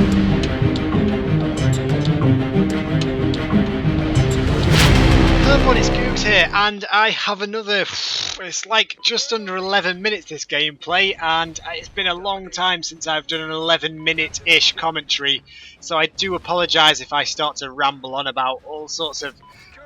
Hello everyone, it's Googs here, and I have another, it's like just under 11 minutes this gameplay, and it's been a long time since I've done an 11-minute-ish commentary, so I do apologise if I start to ramble on about all sorts of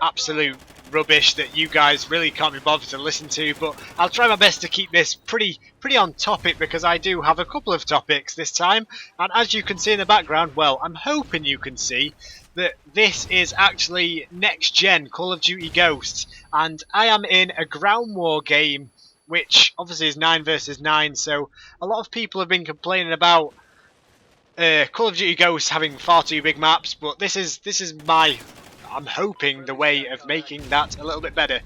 absolute rubbish that you guys really can't be bothered to listen to, but I'll try my best to keep this pretty on topic, because I do have a couple of topics this time, and as you can see in the background, well, I'm hoping you can see that this is actually next-gen Call of Duty Ghosts, and I am in a ground war game, which obviously is 9 versus 9, so a lot of people have been complaining about Call of Duty Ghosts having far too big maps, but this is my, I'm hoping, the way of making that a little bit better.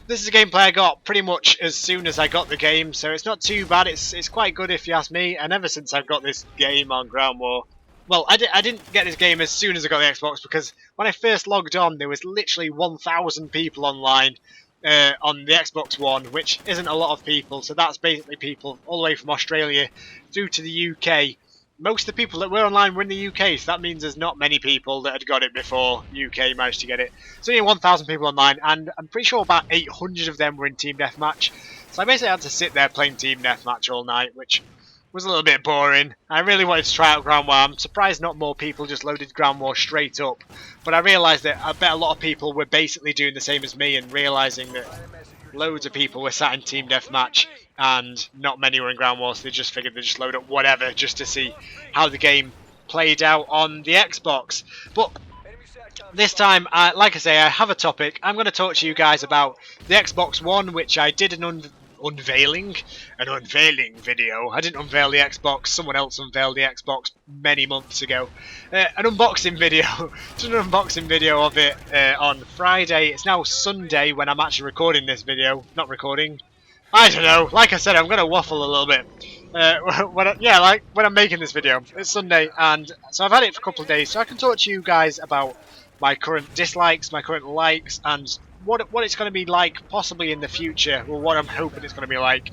This is a gameplay I got pretty much as soon as I got the game, so it's not too bad, it's quite good if you ask me, and ever since I've got this game on ground war, well, I didn't get this game as soon as I got the Xbox, because when I first logged on, there was literally 1,000 people online on the Xbox One, which isn't a lot of people, so that's basically people all the way from Australia through to the UK. Most of the people that were online were in the UK, so that means there's not many people that had got it before UK managed to get it. So only 1,000 people online, and I'm pretty sure about 800 of them were in Team Deathmatch. So I basically had to sit there playing Team Deathmatch all night, which was a little bit boring. I really wanted to try out Ground War. I'm surprised not more people just loaded Ground War straight up. But I realised that I bet a lot of people were basically doing the same as me and realising that loads of people were sat in Team Deathmatch and not many were in Ground War, so they just figured they'd just load up whatever just to see how the game played out on the Xbox. But this time, like I say, I have a topic. I'm going to talk to you guys about the Xbox One, which I did an unveiling video. I didn't unveil the Xbox, someone else unveiled the Xbox many months ago. An unboxing video, just an unboxing video of it on Friday. It's now Sunday when I'm actually recording this video. Not recording. I don't know. Like I said, I'm going to waffle a little bit. Like when I'm making this video. It's Sunday, and so I've had it for a couple of days, so I can talk to you guys about my current dislikes, my current likes, and what it's going to be like possibly in the future, or what I'm hoping it's going to be like.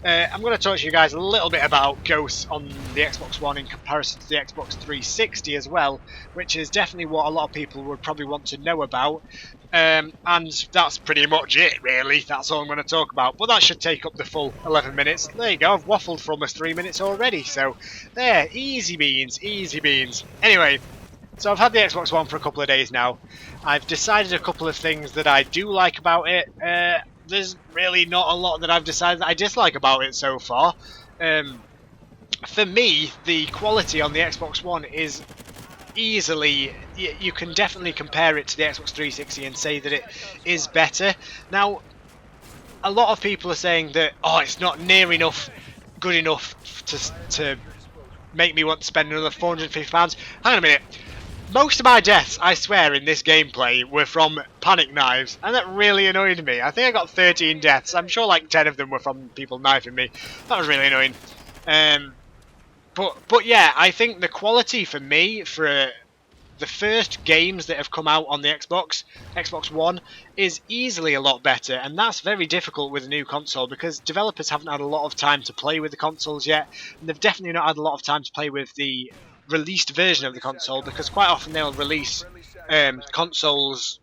I'm going to talk to you guys a little bit about Ghosts on the Xbox One in comparison to the Xbox 360 as well, which is definitely what a lot of people would probably want to know about. And that's pretty much it, really. That's all I'm going to talk about. But that should take up the full 11 minutes. There you go, I've waffled for almost 3 minutes already. So, there, easy beans, easy beans. Anyway, so I've had the Xbox One for a couple of days now. I've decided a couple of things that I do like about it. There's really not a lot that I've decided that I dislike about it so far. For me, the quality on the Xbox One is easily, you can definitely compare it to the Xbox 360 and say that it is better. Now, a lot of people are saying that, oh, it's not near enough good enough to make me want to spend another £450. Hang on a minute. Most of my deaths, I swear, in this gameplay were from panic knives, and that really annoyed me. I think I got 13 deaths. I'm sure like 10 of them were from people knifing me. That was really annoying. But yeah, I think the quality for me, for the first games that have come out on the Xbox One, is easily a lot better, and that's very difficult with a new console because developers haven't had a lot of time to play with the consoles yet, and they've definitely not had a lot of time to play with the released version of the console, because quite often they'll release consoles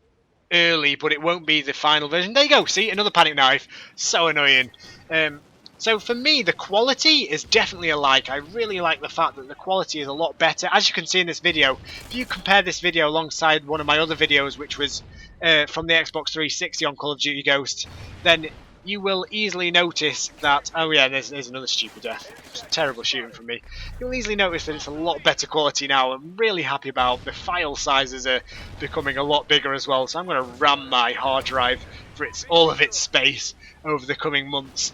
early, but it won't be the final version. There you go, see, another panic knife. So annoying. So for me, the quality is definitely a like. I really like the fact that the quality is a lot better. As you can see in this video, if you compare this video alongside one of my other videos, which was from the Xbox 360 on Call of Duty Ghosts, then you will easily notice that, oh yeah, there's another stupid death. It's terrible shooting from me. You'll easily notice that it's a lot better quality now. I'm really happy about the file sizes are becoming a lot bigger as well, so I'm going to ram my hard drive for all of its space over the coming months.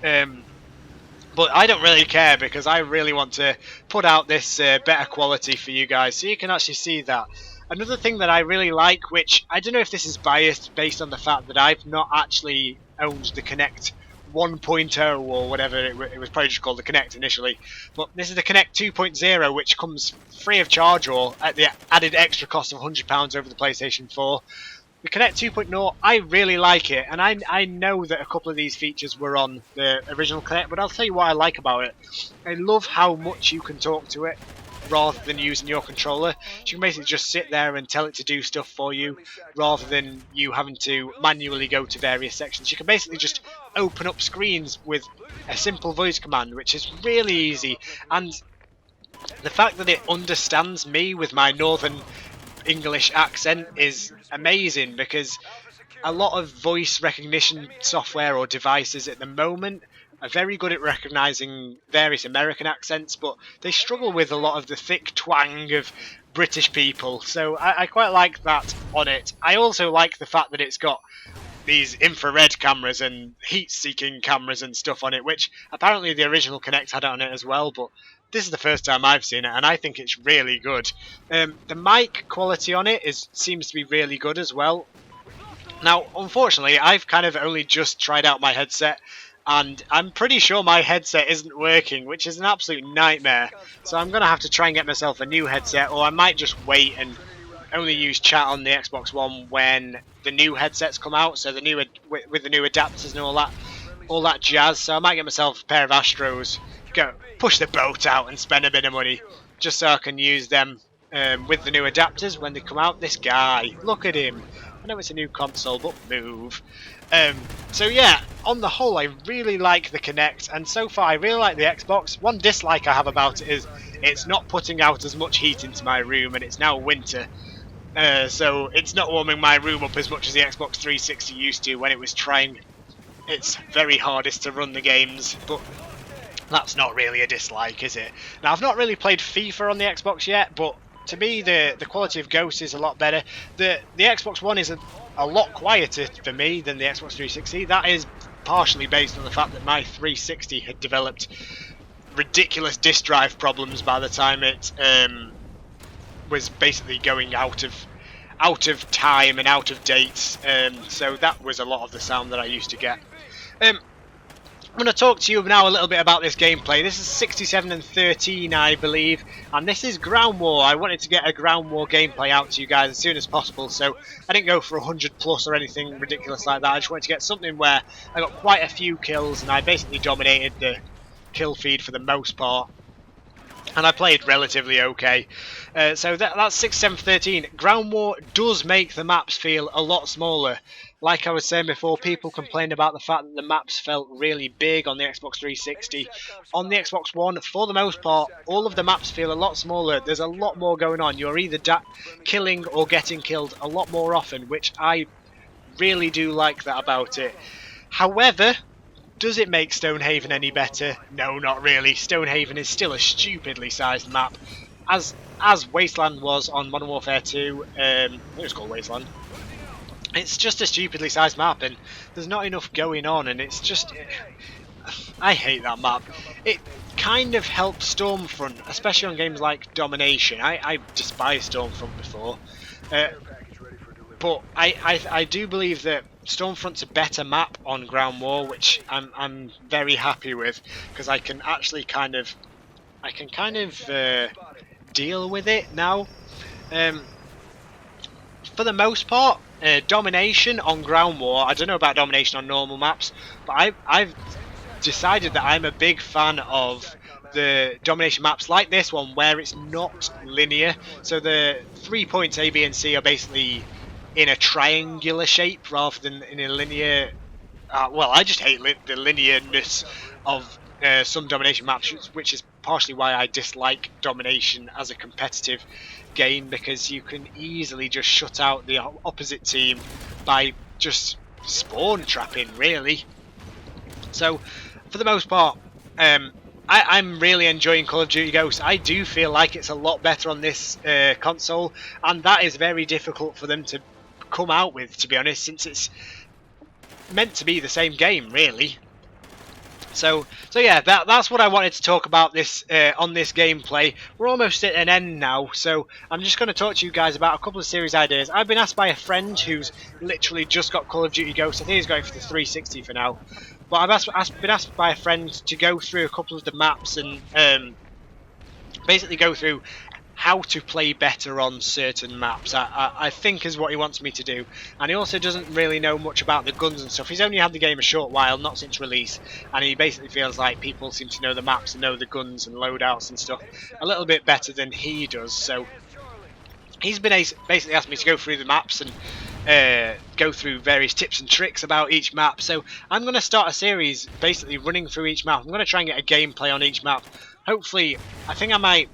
But I don't really care, because I really want to put out this better quality for you guys, so you can actually see that. Another thing that I really like, which I don't know if this is biased based on the fact that I've not actually owned the Kinect 1.0 or whatever, it was probably just called the Kinect initially, but this is the Kinect 2.0, which comes free of charge or at the added extra cost of £100 over the PlayStation 4. The Kinect 2.0, I really like it, and I know that a couple of these features were on the original Kinect, but I'll tell you what I like about it. I love how much you can talk to it. rather than using your controller. So you can basically just sit there and tell it to do stuff for you rather than you having to manually go to various sections. You can basically just open up screens with a simple voice command, which is really easy. And the fact that it understands me with my northern English accent is amazing, because a lot of voice recognition software or devices at the moment are very good at recognizing various American accents, but they struggle with a lot of the thick twang of British people. So I quite like that on it. I also like the fact that it's got these infrared cameras and heat-seeking cameras and stuff on it, which apparently the original Kinect had on it as well, but this is the first time I've seen it, and I think it's really good. The mic quality on it seems to be really good as well. Now, unfortunately, I've kind of only just tried out my headset, and I'm pretty sure my headset isn't working, which is an absolute nightmare. So I'm going to have to try and get myself a new headset, or I might just wait and only use chat on the Xbox One when the new headsets come out, so the new with the new adapters and all that jazz. So I might get myself a pair of Astros, go push the boat out and spend a bit of money, just so I can use them with the new adapters when they come out. This guy, look at him. I know it's a new console, but move. So yeah, on the whole, I really like the Kinect, and so far I really like the Xbox. One dislike I have about it is it's not putting out as much heat into my room, and it's now winter. So it's not warming my room up as much as the Xbox 360 used to when it was trying its very hardest to run the games, but that's not really a dislike, is it? Now, I've not really played FIFA on the Xbox yet, but to me the quality of Ghost is a lot better. The Xbox One is a lot quieter for me than the Xbox 360. That is partially based on the fact that my 360 had developed ridiculous disk drive problems by the time it was basically going out of time and out of date. So that was a lot of the sound that I used to get. I'm going to talk to you now a little bit about this gameplay. This is 67 and 13, I believe, and this is Ground War. I wanted to get a Ground War gameplay out to you guys as soon as possible, so I didn't go for 100 plus or anything ridiculous like that. I just wanted to get something where I got quite a few kills and I basically dominated the kill feed for the most part. And I played relatively okay. So that's 67 13. Ground War does make the maps feel a lot smaller. Like I was saying before, people complained about the fact that the maps felt really big on the Xbox 360. On the Xbox One, for the most part, all of the maps feel a lot smaller. There's a lot more going on. You're either killing or getting killed a lot more often, which I really do like that about it. However, does it make Stonehaven any better? No, not really. Stonehaven is still a stupidly sized map, as Wasteland was on Modern Warfare 2. It was called Wasteland. It's just a stupidly sized map, and there's not enough going on, and it's just... I hate that map. It kind of helps Stormfront, especially on games like Domination. I despised Stormfront before, but I do believe that Stormfront's a better map on Ground War, which I'm very happy with, because I can actually kind of deal with it now. For the most part, Domination on Ground War, I don't know about Domination on normal maps, but I've decided that I'm a big fan of the Domination maps like this one, where it's not linear. So the 3 points A, B and C are basically in a triangular shape rather than in a linear... well, I just hate the linearness of some Domination maps, which is partially why I dislike Domination as a competitive game, because you can easily just shut out the opposite team by just spawn trapping, really. So, for the most part, I'm really enjoying Call of Duty Ghosts. I do feel like it's a lot better on this console, and that is very difficult for them to come out with, to be honest, since it's meant to be the same game, really. So yeah, that's what I wanted to talk about this on this gameplay. We're almost at an end now, so I'm just going to talk to you guys about a couple of series ideas. I've been asked by a friend who's literally just got Call of Duty Ghosts. I think he's going for the 360 for now. But I've been asked by a friend to go through a couple of the maps and basically go through how to play better on certain maps, I think is what he wants me to do. And he also doesn't really know much about the guns and stuff. He's only had the game a short while, not since release, and he basically feels like people seem to know the maps and know the guns and loadouts and stuff a little bit better than he does. So he's been basically asked me to go through the maps and go through various tips and tricks about each map. So I'm going to start a series basically running through each map. I'm going to try and get a gameplay on each map. Hopefully, I think I might.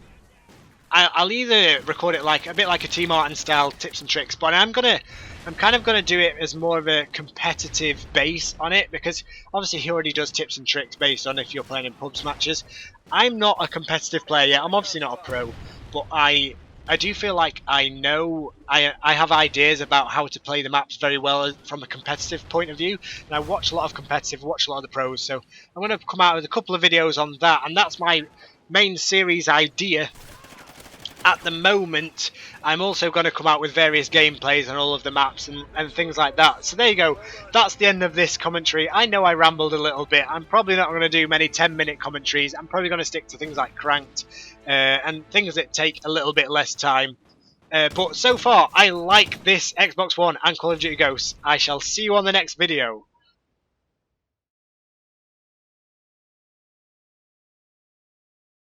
I'll either record it like a bit like a Team Martin style tips and tricks, but I'm kind of gonna do it as more of a competitive base on it, because obviously he already does tips and tricks based on if you're playing in pubs matches. I'm not a competitive player yet. I'm obviously not a pro, but I do feel like I know I have ideas about how to play the maps very well from a competitive point of view, and I watch a lot of competitive, watch a lot of the pros, so I'm going to come out with a couple of videos on that, and that's my main series idea. At the moment, I'm also going to come out with various gameplays on all of the maps and things like that. So there you go. That's the end of this commentary. I know I rambled a little bit. I'm probably not going to do many 10-minute commentaries. I'm probably going to stick to things like Cranked and things that take a little bit less time. But so far, I like this Xbox One and Call of Duty Ghosts. I shall see you on the next video.